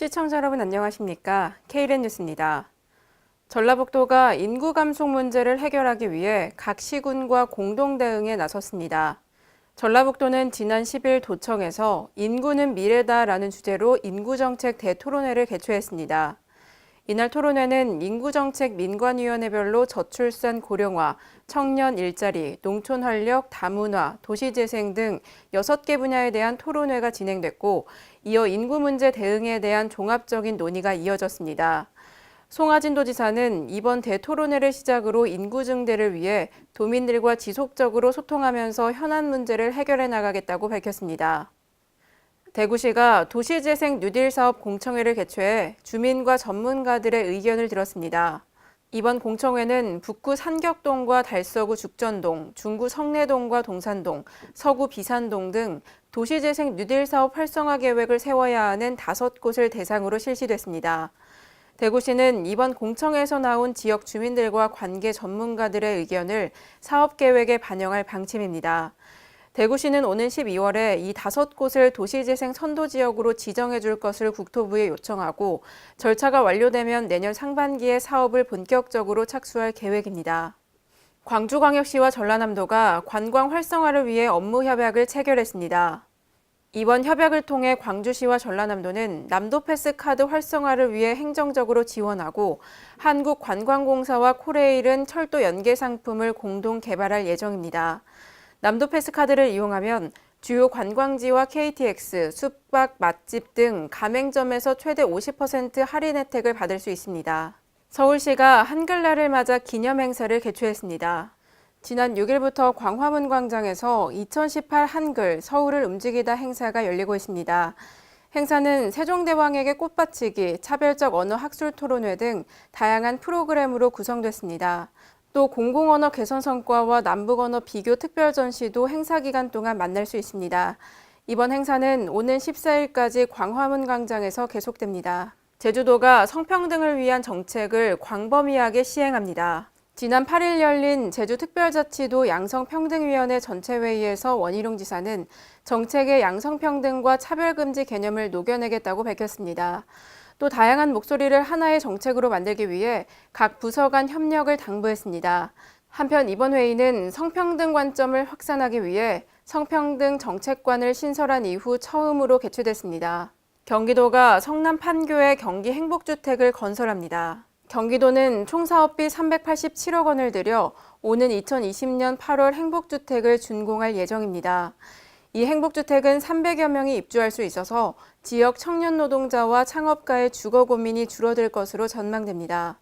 시청자 여러분 안녕하십니까? K랜 뉴스입니다. 전라북도가 인구 감소 문제를 해결하기 위해 각 시군과 공동 대응에 나섰습니다. 전라북도는 지난 10일 도청에서 인구는 미래다라는 주제로 인구정책 대토론회를 개최했습니다. 이날 토론회는 인구정책 민관위원회별로 저출산 고령화, 청년 일자리, 농촌 활력, 다문화, 도시재생 등 6개 분야에 대한 토론회가 진행됐고, 이어 인구 문제 대응에 대한 종합적인 논의가 이어졌습니다. 송하진 도지사는 이번 대토론회를 시작으로 인구 증대를 위해 도민들과 지속적으로 소통하면서 현안 문제를 해결해 나가겠다고 밝혔습니다. 대구시가 도시재생 뉴딜 사업 공청회를 개최해 주민과 전문가들의 의견을 들었습니다. 이번 공청회는 북구 산격동과 달서구 죽전동, 중구 성내동과 동산동, 서구 비산동 등 도시재생 뉴딜 사업 활성화 계획을 세워야 하는 5곳을 대상으로 실시됐습니다. 대구시는 이번 공청회에서 나온 지역 주민들과 관계 전문가들의 의견을 사업 계획에 반영할 방침입니다. 대구시는 오는 12월에 이 5곳을 도시재생 선도지역으로 지정해 줄 것을 국토부에 요청하고 절차가 완료되면 내년 상반기에 사업을 본격적으로 착수할 계획입니다. 광주광역시와 전라남도가 관광 활성화를 위해 업무 협약을 체결했습니다. 이번 협약을 통해 광주시와 전라남도는 남도패스 카드 활성화를 위해 행정적으로 지원하고 한국관광공사와 코레일은 철도 연계 상품을 공동 개발할 예정입니다. 남도패스 카드를 이용하면 주요 관광지와 KTX, 숙박, 맛집 등 가맹점에서 최대 50% 할인 혜택을 받을 수 있습니다. 서울시가 한글날을 맞아 기념행사를 개최했습니다. 지난 6일부터 광화문 광장에서 2018 한글 서울을 움직이다 행사가 열리고 있습니다. 행사는 세종대왕에게 꽃바치기, 차별적 언어 학술 토론회 등 다양한 프로그램으로 구성됐습니다. 또 공공언어 개선 성과와 남북언어 비교 특별 전시도 행사 기간 동안 만날 수 있습니다. 이번 행사는 오는 14일까지 광화문 광장에서 계속됩니다. 제주도가 성평등을 위한 정책을 광범위하게 시행합니다. 지난 8일 열린 제주특별자치도 양성평등위원회 전체회의에서 원희룡 지사는 정책의 양성평등과 차별금지 개념을 녹여내겠다고 밝혔습니다. 또 다양한 목소리를 하나의 정책으로 만들기 위해 각 부서 간 협력을 당부했습니다. 한편 이번 회의는 성평등 관점을 확산하기 위해 성평등 정책관을 신설한 이후 처음으로 개최됐습니다. 경기도가 성남 판교에 경기 행복주택을 건설합니다. 경기도는 총 사업비 387억 원을 들여 오는 2020년 8월 행복주택을 준공할 예정입니다. 이 행복주택은 300여 명이 입주할 수 있어서 지역 청년 노동자와 창업가의 주거 고민이 줄어들 것으로 전망됩니다.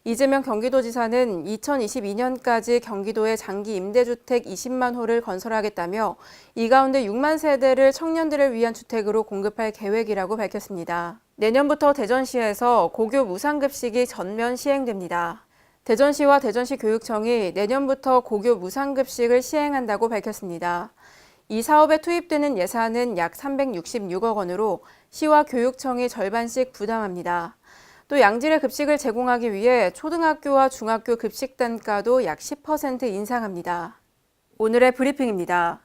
이재명 경기도지사는 2022년까지 경기도에 장기 임대주택 20만 호를 건설하겠다며 이 가운데 6만 세대를 청년들을 위한 주택으로 공급할 계획이라고 밝혔습니다. 내년부터 대전시에서 고교 무상급식이 전면 시행됩니다. 대전시와 대전시 교육청이 내년부터 고교 무상급식을 시행한다고 밝혔습니다. 이 사업에 투입되는 예산은 약 366억 원으로 시와 교육청이 절반씩 부담합니다. 또 양질의 급식을 제공하기 위해 초등학교와 중학교 급식 단가도 약 10% 인상합니다. 오늘의 브리핑입니다.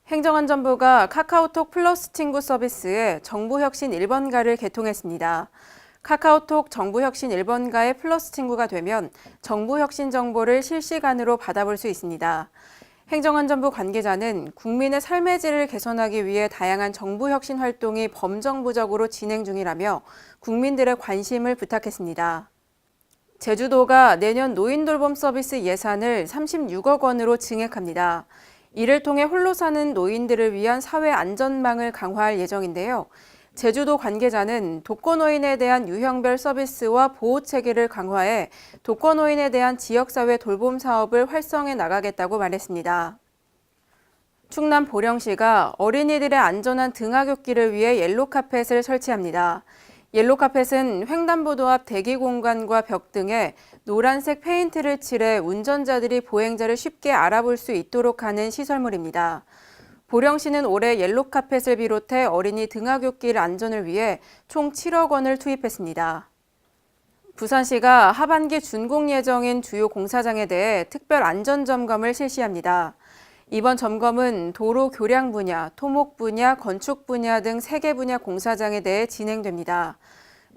행정안전부가 카카오톡 플러스 친구 서비스에 정부혁신 1번가를 개통했습니다. 카카오톡 정부혁신 1번가의 플러스 친구가 되면 정부혁신 정보를 실시간으로 받아볼 수 있습니다. 행정안전부 관계자는 국민의 삶의 질을 개선하기 위해 다양한 정부 혁신 활동이 범정부적으로 진행 중이라며 국민들의 관심을 부탁했습니다. 제주도가 내년 노인 돌봄 서비스 예산을 36억 원으로 증액합니다. 이를 통해 홀로 사는 노인들을 위한 사회 안전망을 강화할 예정인데요. 제주도 관계자는 독거노인에 대한 유형별 서비스와 보호 체계를 강화해 독거노인에 대한 지역사회 돌봄 사업을 활성해 나가겠다고 말했습니다. 충남 보령시가 어린이들의 안전한 등하굣길을 위해 옐로카펫을 설치합니다. 옐로카펫은 횡단보도 앞 대기 공간과 벽 등에 노란색 페인트를 칠해 운전자들이 보행자를 쉽게 알아볼 수 있도록 하는 시설물입니다. 보령시는 올해 옐로카펫을 비롯해 어린이 등하굣길 안전을 위해 총 7억 원을 투입했습니다. 부산시가 하반기 준공 예정인 주요 공사장에 대해 특별 안전점검을 실시합니다. 이번 점검은 도로 교량 분야, 토목 분야, 건축 분야 등 3개 분야 공사장에 대해 진행됩니다.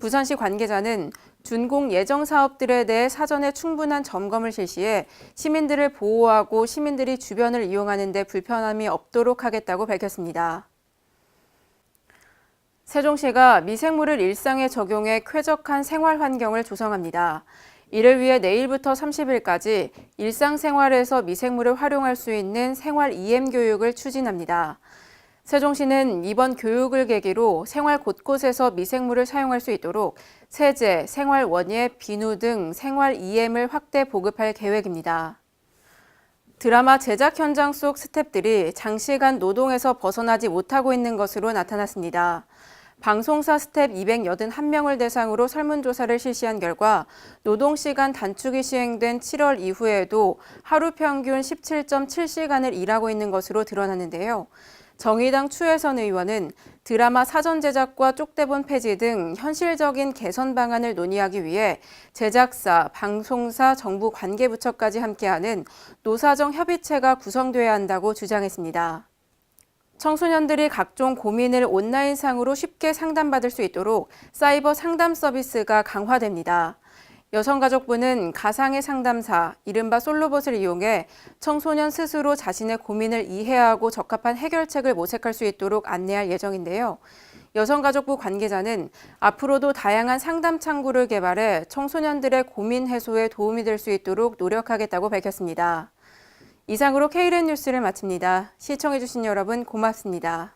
부산시 관계자는 준공 예정 사업들에 대해 사전에 충분한 점검을 실시해 시민들을 보호하고 시민들이 주변을 이용하는 데 불편함이 없도록 하겠다고 밝혔습니다. 세종시가 미생물을 일상에 적용해 쾌적한 생활 환경을 조성합니다. 이를 위해 내일부터 30일까지 일상생활에서 미생물을 활용할 수 있는 생활 EM 교육을 추진합니다. 세종시는 이번 교육을 계기로 생활 곳곳에서 미생물을 사용할 수 있도록 세제, 생활 원예, 비누 등 생활 EM을 확대 보급할 계획입니다. 드라마 제작 현장 속 스태프들이 장시간 노동에서 벗어나지 못하고 있는 것으로 나타났습니다. 방송사 스텝 281명을 대상으로 설문조사를 실시한 결과 노동시간 단축이 시행된 7월 이후에도 하루 평균 17.7시간을 일하고 있는 것으로 드러났는데요. 정의당 추혜선 의원은 드라마 사전 제작과 쪽대본 폐지 등 현실적인 개선 방안을 논의하기 위해 제작사, 방송사, 정부 관계부처까지 함께하는 노사정 협의체가 구성돼야 한다고 주장했습니다. 청소년들이 각종 고민을 온라인상으로 쉽게 상담받을 수 있도록 사이버 상담 서비스가 강화됩니다. 여성가족부는 가상의 상담사, 이른바 솔로봇을 이용해 청소년 스스로 자신의 고민을 이해하고 적합한 해결책을 모색할 수 있도록 안내할 예정인데요. 여성가족부 관계자는 앞으로도 다양한 상담 창구를 개발해 청소년들의 고민 해소에 도움이 될 수 있도록 노력하겠다고 밝혔습니다. 이상으로 K랜 뉴스를 마칩니다. 시청해주신 여러분 고맙습니다.